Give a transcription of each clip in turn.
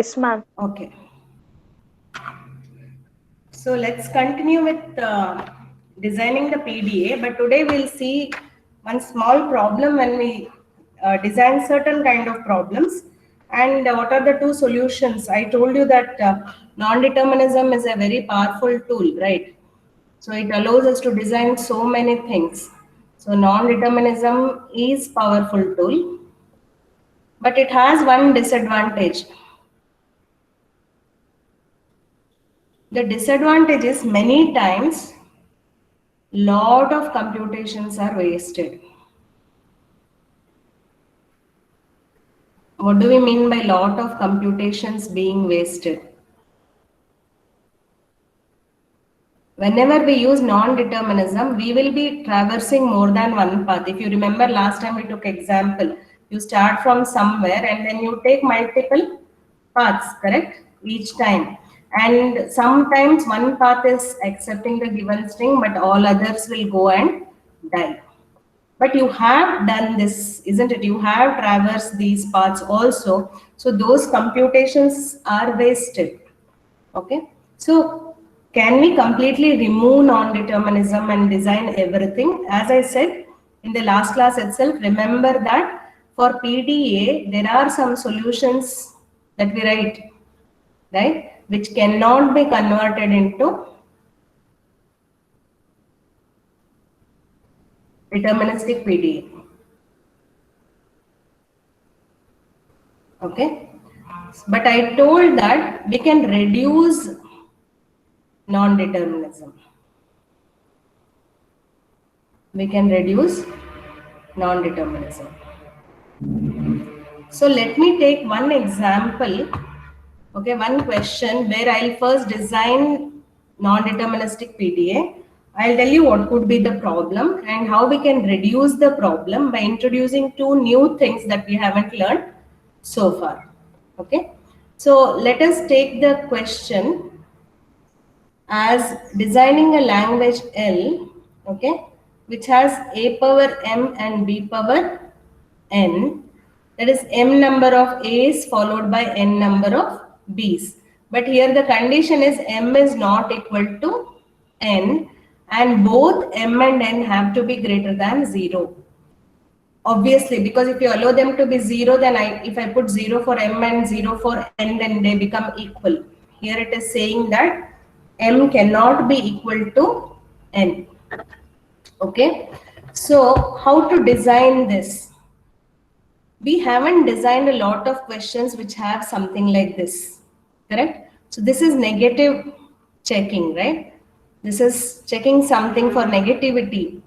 Yes, ma'am. Okay. So let's continue with designing the PDA, but today we'll see one small problem when we design certain kind of problems, and what are the two solutions. I told you that non-determinism is a very powerful tool, right? So it allows us to design so many things. So non-determinism is powerful tool, but it has one disadvantage. The disadvantage is many times lot of computations are wasted. What do we mean by lot of computations being wasted? Whenever we use non-determinism, we will be traversing more than one path. If you remember last time we took example, you start from somewhere and then you take multiple paths, correct? Each time. And sometimes one path is accepting the given string, but all others will go and die. But you have done this, isn't it? You have traversed these paths also. So those computations are wasted. Okay. So can we completely remove non-determinism and design everything? As I said in the last class itself, remember that for PDA, there are some solutions that we write, right? Which cannot be converted into deterministic PDA. Okay. But I told that we can reduce non-determinism. We can reduce non-determinism. So let me take one example, okay, one question where I'll first design non-deterministic PDA. I'll tell you what could be the problem and how we can reduce the problem by introducing two new things that we haven't learned so far. Okay. So let us take the question as designing a language L, okay, which has a power m and b power n, that is m number of a's followed by n number of b's. But here the condition is m is not equal to n and both m and n have to be greater than 0. Obviously, because if you allow them to be 0, then if I put 0 for m and 0 for n, then they become equal. Here it is saying that m cannot be equal to n. Okay. So how to design this? We haven't designed a lot of questions which have something like this, correct? So this is negative checking, right? This is checking something for negativity,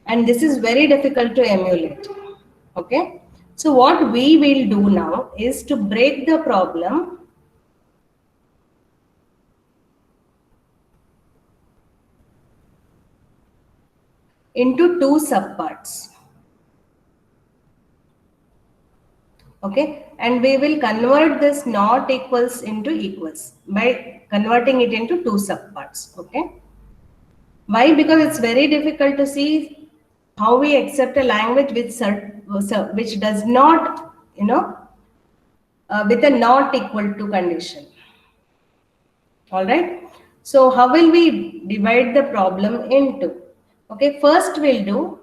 and this is very difficult to emulate. Okay. So what we will do now is to break the problem into two subparts. Okay, and we will convert this not equals into equals by converting it into two subparts. Okay, why? Because it's very difficult to see how we accept a language which does not, with a not equal to condition. All right. So how will we divide the problem into? Okay, first we'll do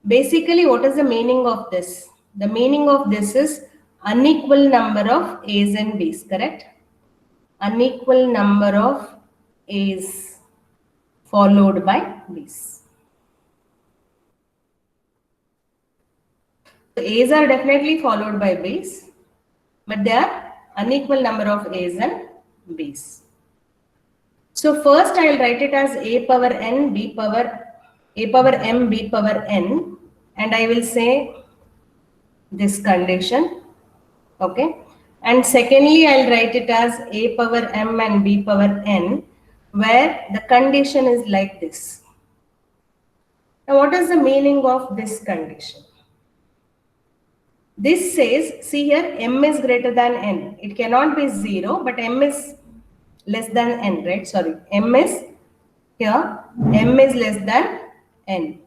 basically what is the meaning of this. The meaning of this is unequal number of a's and b's, correct? Unequal number of a's followed by b's. So a's are definitely followed by b's, but there are unequal number of a's and b's. So first I will write it as a power m, b power n, and I will say this condition. Okay. And secondly, I'll write it as a power m and b power n, where the condition is like this. Now, what is the meaning of this condition? This says, see here, m is greater than n. It cannot be 0, but m is less than n, right? Sorry, m is here, m is less than n.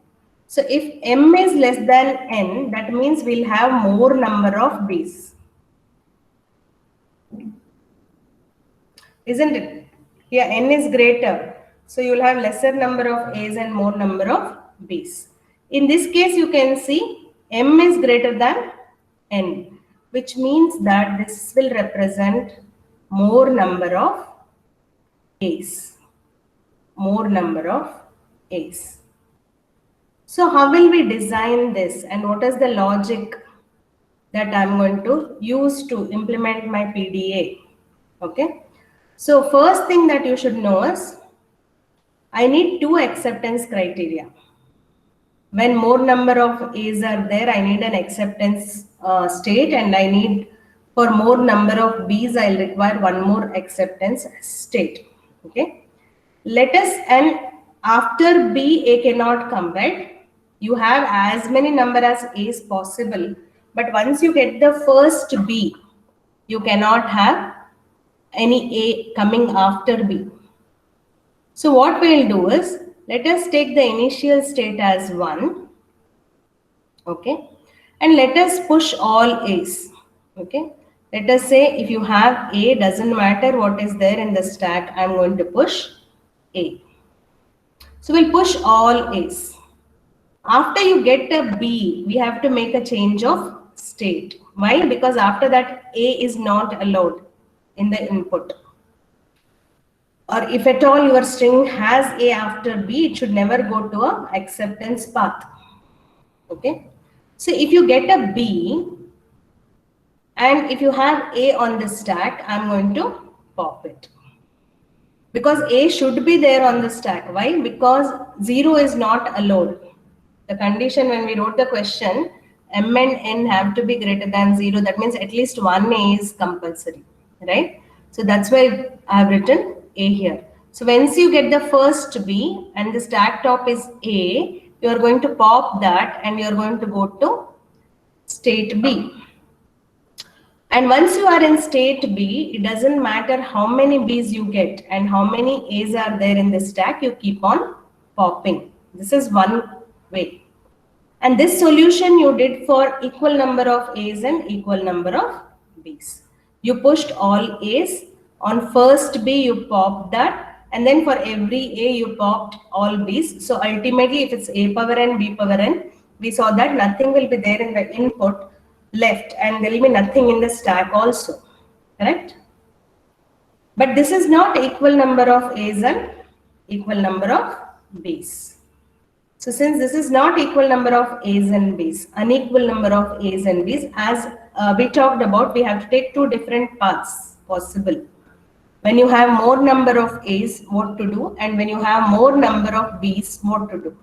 So if m is less than n, that means we'll have more number of b's. isn't it? Here n is greater, so you will have lesser number of A's and more number of B's. In this case, you can see m is greater than n, which means that this will represent more number of A's. More number of A's. So how will we design this, and what is the logic that I'm going to use to implement my PDA? Okay. So first thing that you should know is I need two acceptance criteria. When more number of A's are there, I need an acceptance state, and I need for more number of B's, I'll require one more acceptance state. Okay. Let us, and after B, A cannot come, right? You have as many number as A's possible, but once you get the first B, you cannot have any A coming after B. So what we'll do is, let us take the initial state as 1, okay, and let us push all A's, okay. Let us say if you have A, doesn't matter what is there in the stack, I'm going to push A. So we'll push all A's. After you get a B, we have to make a change of state. Why? Because after that, A is not allowed in the input. Or if at all your string has A after B, it should never go to a acceptance path. Okay. So if you get a B, and if you have A on the stack, I'm going to pop it. Because A should be there on the stack. Why? Because 0 is not allowed. The condition when we wrote the question, m and n have to be greater than 0. That means at least one A is compulsory, right? So that's why I have written A here. So once you get the first B and the stack top is A, you are going to pop that and you are going to go to state B. And once you are in state B, it doesn't matter how many B's you get and how many A's are there in the stack, you keep on popping. This is one way. And this solution you did for equal number of A's and equal number of B's. You pushed all A's. On first B, you popped that. And then for every A, you popped all B's. So ultimately, if it's A power n, B power n, we saw that nothing will be there in the input left and there will be nothing in the stack also. Correct? But this is not equal number of A's and equal number of B's. So since this is not equal number of A's and B's, unequal number of A's and B's, as we talked about, we have to take two different paths possible. When you have more number of A's, what to do, and when you have more number of B's, what to do.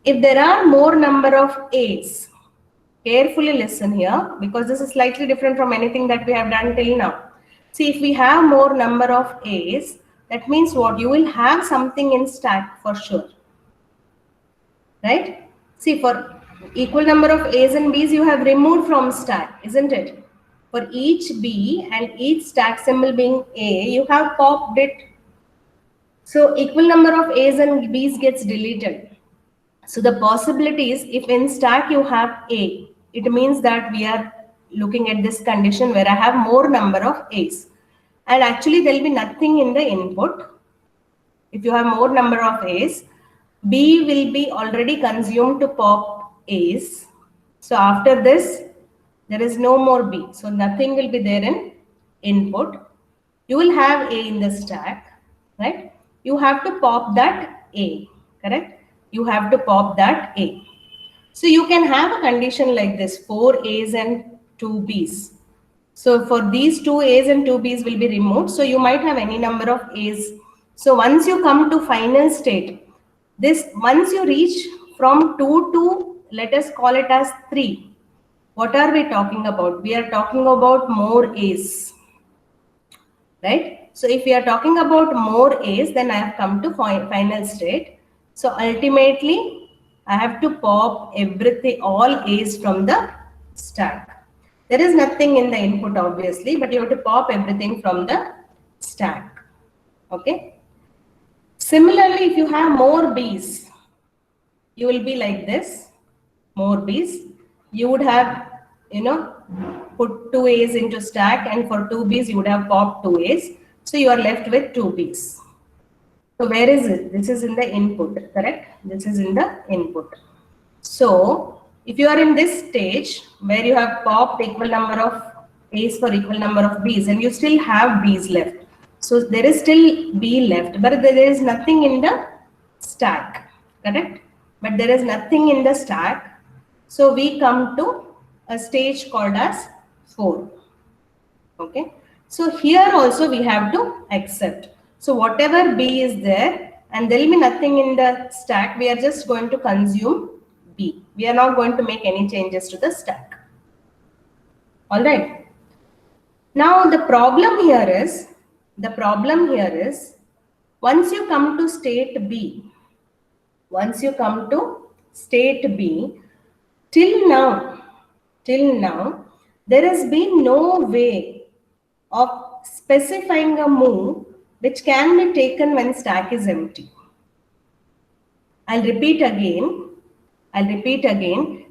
If there are more number of A's, carefully listen here, because this is slightly different from anything that we have done till now. See, if we have more number of A's, that means what? You will have something in stack for sure. Right? See, for equal number of A's and B's, you have removed from stack, isn't it? For each B and each stack symbol being A, you have popped it. So equal number of A's and B's gets deleted. So the possibility is, if in stack you have A, it means that we are looking at this condition where I have more number of A's. And actually there will be nothing in the input. If you have more number of A's, B will be already consumed to pop A's. So after this, there is no more B. So nothing will be there in input. You will have A in the stack, right? You have to pop that A, correct? You have to pop that A. So you can have a condition like this, 4 A's and 2 B's. So for these 2 A's and 2 B's will be removed. So you might have any number of A's. So once you come to final state, this once you reach from 2 to, let us call it as 3. What are we talking about? We are talking about more A's, right? So if we are talking about more A's, then I have come to final state. So ultimately, I have to pop everything, all A's from the stack. There is nothing in the input obviously, but you have to pop everything from the stack. Okay. Similarly, if you have more B's, you will be like this, more B's. You would have, put 2 A's into stack, and for 2 B's, you would have popped 2 A's. So you are left with 2 B's. So where is it? This is in the input, correct? This is in the input. So if you are in this stage where you have popped equal number of A's for equal number of B's and you still have B's left. So there is still B left, but there is nothing in the stack, correct? But there is nothing in the stack. So we come to a stage called as 4. Okay. So here also we have to accept. So whatever B is there and there will be nothing in the stack, we are just going to consume B. We are not going to make any changes to the stack. All right. Now the problem here is, once you come to state B, till now, there has been no way of specifying a move which can be taken when stack is empty. I'll repeat again.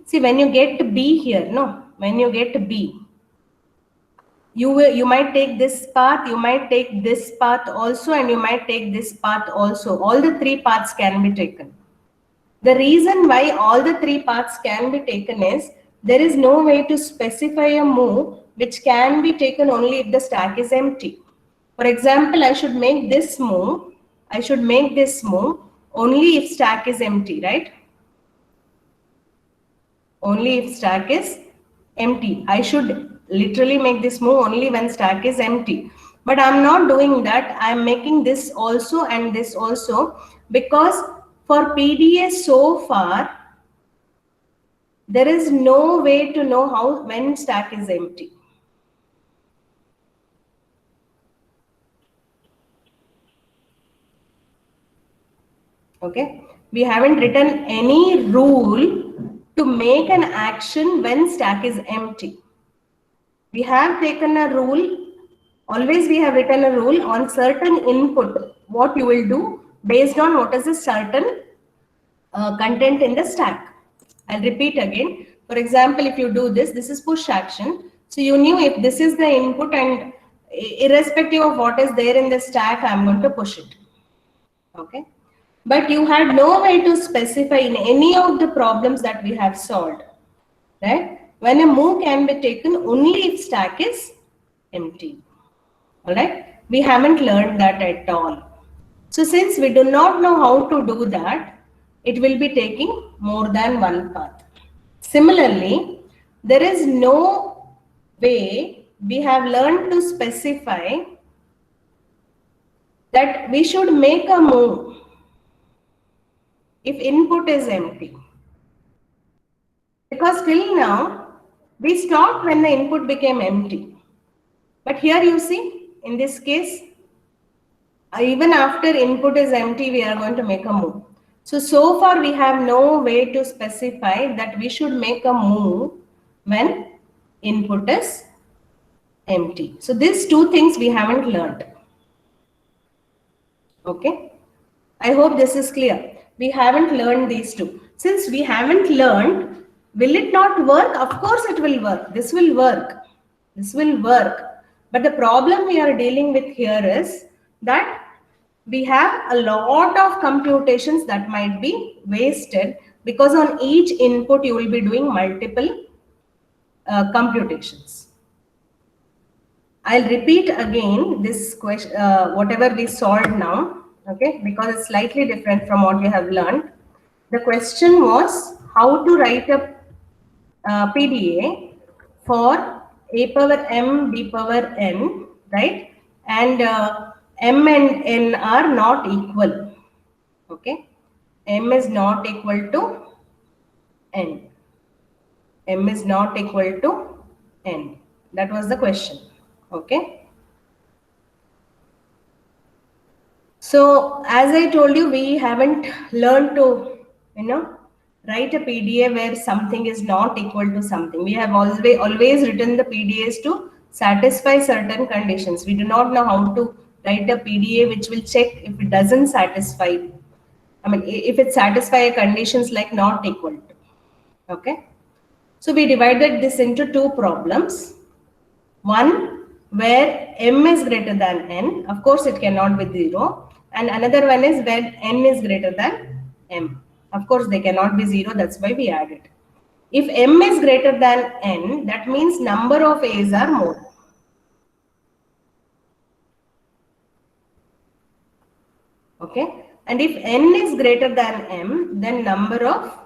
See, when you get B here, when you get B, you might take this path, you might take this path also, and you might take this path also. All the 3 paths can be taken. The reason why all the 3 paths can be taken is there is no way to specify a move which can be taken only if the stack is empty. For example, I should make this move only if stack is empty, right? Only if stack is empty. I should literally make this move only when stack is empty. But I'm not doing that. I'm making this also and this also, because for PDA so far, there is no way to know when stack is empty. Okay, we haven't written any rule to make an action when stack is empty. We have taken a rule, always we have written a rule on certain input, what you will do based on what is a certain content in the stack. I'll repeat again. For example, if you do this is push action. So you knew if this is the input and irrespective of what is there in the stack, I'm going to push it. Okay. But you had no way to specify in any of the problems that we have solved, right? When a move can be taken only if stack is empty. All right. We haven't learned that at all. So since we do not know how to do that, it will be taking more than one path. Similarly, there is no way we have learned to specify that we should make a move if input is empty. Because till now, we stopped when the input became empty. But here you see, in this case, even after input is empty, we are going to make a move. So far we have no way to specify that we should make a move when input is empty. So these 2 things we haven't learned. Okay. I hope this is clear. We haven't learned these 2. Since we haven't learned, will it not work? Of course it will work. This will work. But the problem we are dealing with here is that we have a lot of computations that might be wasted, because on each input you will be doing multiple computations. I'll repeat again this question, whatever we solved now, okay, because it's slightly different from what we have learned. The question was how to write a PDA for a power m, b power n, right? And m and n are not equal. Okay, m is not equal to n. M is not equal to n. That was the question. Okay. So as I told you, we haven't learned to, write a PDA where something is not equal to something. We have always written the PDAs to satisfy certain conditions. We do not know how to write a PDA which will check if it doesn't satisfy. If it satisfies conditions like not equal to. Okay. So we divided this into 2 problems. One where m is greater than n. Of course, it cannot be 0. And another one is where n is greater than m. Of course, they cannot be 0. That's why we add it. If m is greater than n, that means number of a's are more. Okay. And if n is greater than m, then number of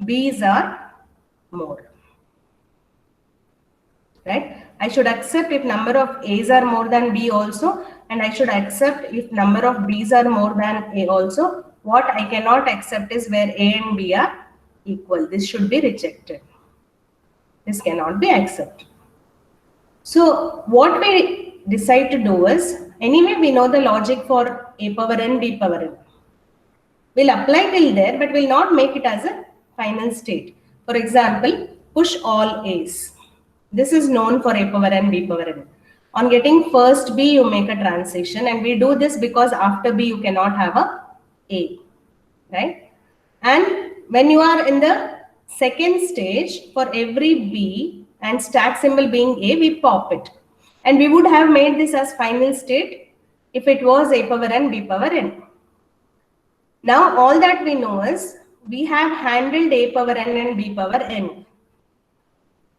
b's are more. Right? I should accept if number of a's are more than b also, and I should accept if number of b's are more than a also. What I cannot accept is where a and b are equal. This should be rejected. This cannot be accepted. So what we decide to do is, anyway we know the logic for a power n, b power n. We'll apply till there, but we'll not make it as a final state. For example, push all a's. This is known for a power n, b power n. On getting first b, you make a transition, and we do this because after b, you cannot have a, right? And when you are in the second stage, for every b and stack symbol being a, we pop it. And we would have made this as final state if it was a power n, b power n. Now, all that we know is we have handled a power n and b power n.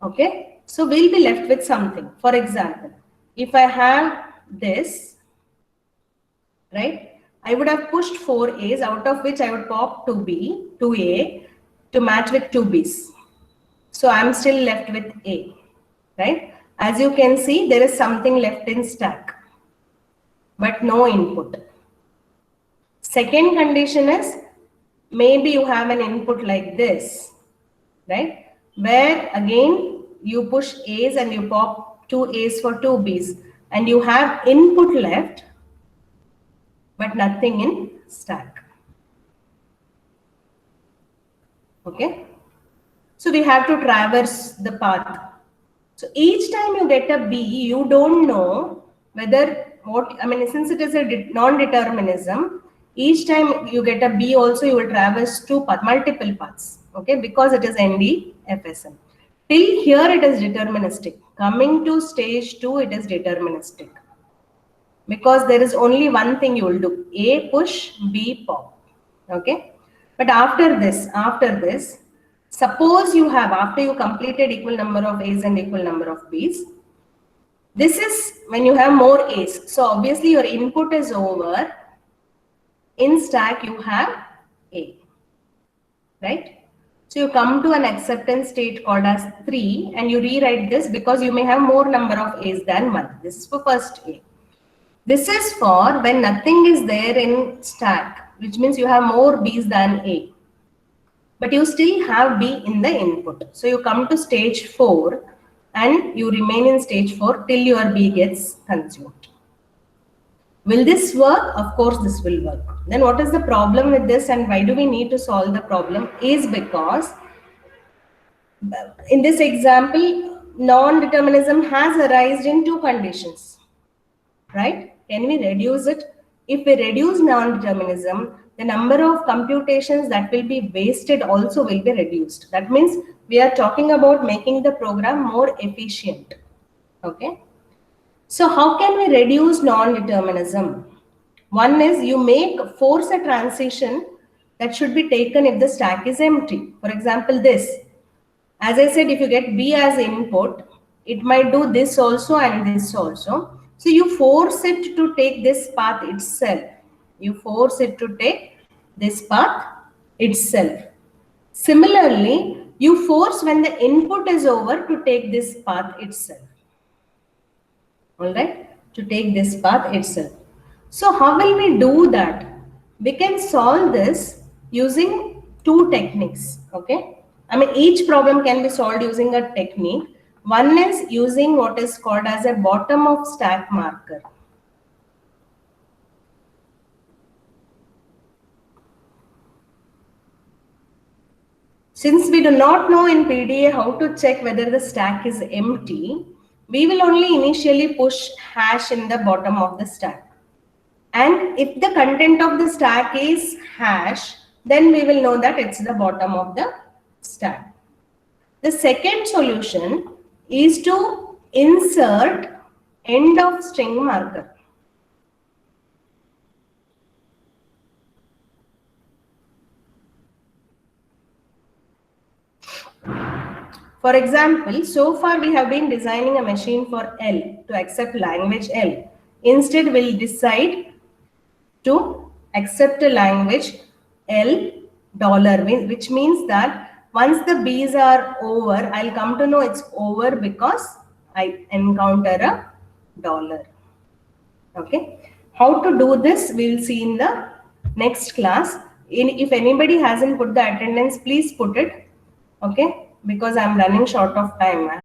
Okay, so we'll be left with something. For example, if I have this, right, I would have pushed 4 a's, out of which I would pop 2a to match with 2b's. So I'm still left with a, right? As you can see, there is something left in stack, but no input. Second condition is, maybe you have an input like this, right? Where again, you push a's and you pop 2 a's for 2 b's, and you have input left, but nothing in stack. Okay. So we have to traverse the path. So each time you get a B, you don't know whether since it is a non-determinism, each time you get a B also you will traverse multiple paths. Okay, because it is NDFSM. Till here it is deterministic. Coming to stage 2, it is deterministic. Because there is only one thing you will do. A push, B pop. Okay. But after this, suppose you have, after you completed equal number of A's and equal number of B's, this is when you have more A's. So obviously your input is over. In stack you have A, right? So you come to an acceptance state called as 3 and you rewrite this because you may have more number of A's than 1. This is for first A. This is for when nothing is there in stack, which means you have more B's than A. But you still have B in the input. So you come to stage 4 and you remain in stage 4 till your B gets consumed. Will this work? Of course this will work. Then what is the problem with this and why do we need to solve the problem? Is because in this example, non-determinism has arisen in 2 conditions. Right? Can we reduce it? If we reduce non-determinism, the number of computations that will be wasted also will be reduced. That means we are talking about making the program more efficient. Okay. So how can we reduce non-determinism? One is you force a transition that should be taken if the stack is empty. For example, this. As I said, if you get B as input, it might do this also and this also. So you force it to take this path itself. You force it to take this path itself. Similarly, you force when the input is over to take this path itself. All right, to take this path itself. So how will we do that? We can solve this using 2 techniques. Okay, each problem can be solved using a technique. One is using what is called as a bottom of stack marker. Since we do not know in PDA how to check whether the stack is empty, we will only initially push hash in the bottom of the stack. And if the content of the stack is hash, then we will know that it's the bottom of the stack. The second solution is to insert end of string marker. For example, so far we have been designing a machine for L to accept language L. Instead, we'll decide to accept a language L dollar, which means that once the B's are over, I'll come to know it's over because I encounter a dollar. Okay. How to do this, we'll see in the next class. If anybody hasn't put the attendance, please put it. Okay. Because I'm running short of time.